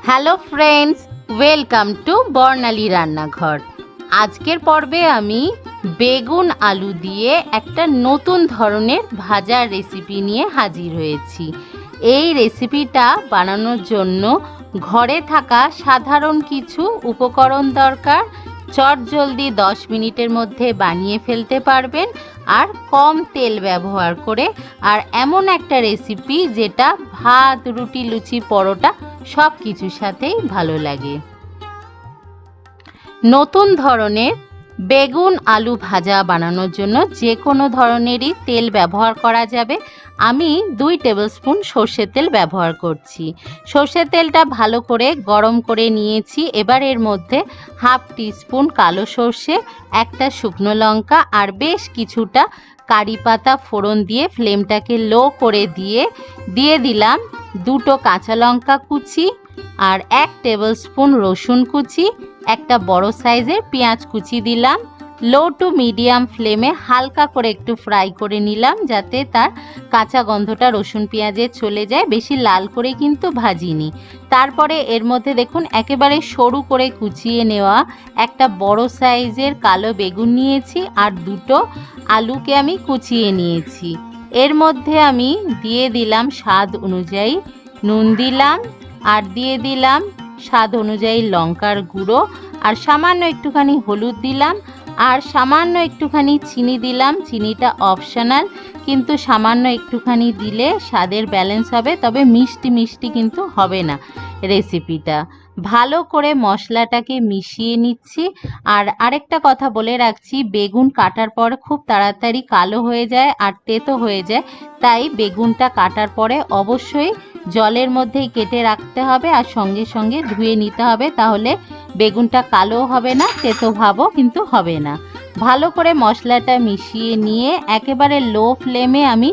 Hello friends, welcome to বর্ণালী রান্নাঘর। আজকের পর্বে আমি বেগুন আলু দিয়ে একটা নতুন ধরনের ভাজার রেসিপি নিয়ে হাজির হয়েছি। এই রেসিপিটা বানানোর জন্য ঘরে থাকা সাধারণ কিছু উপকরণ দরকার। চটজলদি 10 মিনিটের মধ্যে বানিয়ে ফেলতে পারবেন আর কম তেল ব্যবহার করে। আর এমন একটা রেসিপি যেটা ভাত, রুটি, লুচি, পরোটা সব কিছুর সাথেই ভালো লাগে। নতুন ধরনের বেগুন আলু ভাজা বানানোর জন্য যে কোনো ধরনেরই তেল ব্যবহার করা যাবে। আমি 2 টেবিল স্পুন সর্ষের তেল ব্যবহার করছি। সর্ষের তেলটা ভালো করে গরম করে নিয়েছি। এবার এর মধ্যে হাফ টিস্পুন কালো সর্ষে, একটা শুকনো লঙ্কা আর বেশ কিছুটা কারি পাতা ফোড়ন দিয়ে ফ্লেমটাকে লো করে দিয়ে দিলাম 2টো কাঁচা লঙ্কা কুচি আর 1 টেবিল স্পুন রসুন কুচি, একটা বড় সাইজের পেঁয়াজ কুচি দিলাম। লো টু মিডিয়াম ফ্লেমে হালকা করে একটু ফ্রাই করে নিলাম যাতে তার কাঁচা গন্ধটা রসুন পেঁয়াজে চলে যায়। বেশি লাল করে কিন্তু ভাজিনি। তারপরে এর মধ্যে দেখুন একেবারে সরু করে কুচিয়ে নেওয়া একটা বড় সাইজের কালো বেগুন নিয়েছি আর 2টো আলুকে আমি কুচিয়ে নিয়েছি। এর মধ্যে আমি দিয়ে দিলাম স্বাদ অনুযায়ী নুন দিলাম আর দিয়ে দিলাম স্বাদ অনুযায়ী লঙ্কার গুঁড়ো আর সামান্য একটুখানি হলুদ দিলাম আর সামান্য একটুখানি চিনি দিলাম। চিনিটা অপশনাল, কিন্তু সামান্য একটুখানি দিলে স্বাদের ব্যালেন্স হবে, তবে মিষ্টি মিষ্টি কিন্তু হবে না রেসিপিটা। ভালো করে মশলাটাকে মিশিয়ে নিচ্ছি। আর আরেকটা কথা বলে রাখছি, বেগুন কাটার পর খুব তাড়াতাড়ি কালো হয়ে যায় আর তেতো হয়ে যায়, তাই বেগুনটা কাটার পরে অবশ্যই জলের মধ্যেই কেটে রাখতে হবে আর সঙ্গে সঙ্গে ধুয়ে নিতে হবে, তাহলে বেগুনটা কালো হবে না, তেতো ভাবও কিন্তু হবে না। ভালো করে মশলাটা মিশিয়ে নিয়ে একেবারে লো ফ্লেমে আমি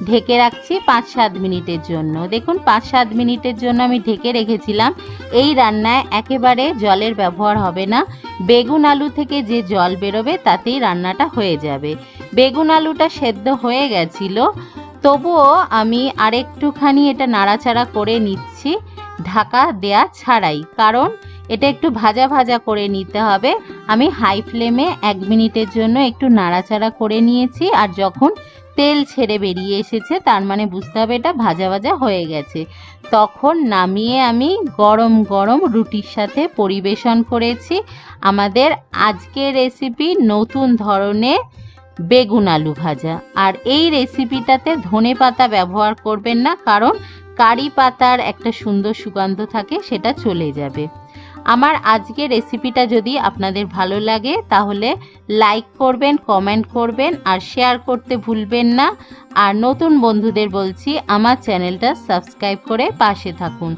ঢেকে রাখছি 5-7 মিনিটের জন্য। দেখুন 5-7 মিনিটের জন্য আমি ঢেকে রেখেছিলাম। এই রান্নায় একেবারে জলের ব্যবহার হবে না। বেগুন আলু থেকে যে জল বেরোবে তাতেই রান্নাটা হয়ে যাবে। বেগুন আলুটা সেদ্ধ হয়ে গেছিল, তবুও আমি আরেকটুখানি এটা নাড়াচাড়া করে নিচ্ছি ঢাকা দেয়া ছাড়াই, কারণ এটা একটু ভাজা ভাজা করে নিতে হবে। আমি হাই ফ্লেমে 1 মিনিটের জন্য একটু নাড়াচাড়া করে নিয়েছি আর যখন তেল ছেড়ে বেরিয়ে এসেছে তার মানে বুঝতে হবে এটা ভাজা ভাজা হয়ে গেছে। তখন নামিয়ে আমি গরম গরম রুটির সাথে পরিবেশন করেছি আমাদের আজকের রেসিপি নতুন ধরনের বেগুন আলু ভাজা। আর এই রেসিপিটাতে ধনে পাতা ব্যবহার করবেন না, কারণ কারি পাতার একটা সুন্দর সুগন্ধ থাকে, সেটা চলে যাবে। আমার আজকের রেসিপিটা যদি আপনাদের ভালো লাগে তাহলে লাইক করবেন, কমেন্ট করবেন আর শেয়ার করতে ভুলবেন না। আর নতুন বন্ধুদের বলছি আমার চ্যানেলটা সাবস্ক্রাইব করে পাশে থাকুন।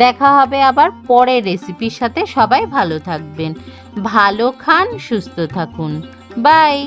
দেখা হবে আবার পরের রেসিপির সাথে। সবাই ভালো থাকবেন, ভালো খান, সুস্থ থাকুন। বাই।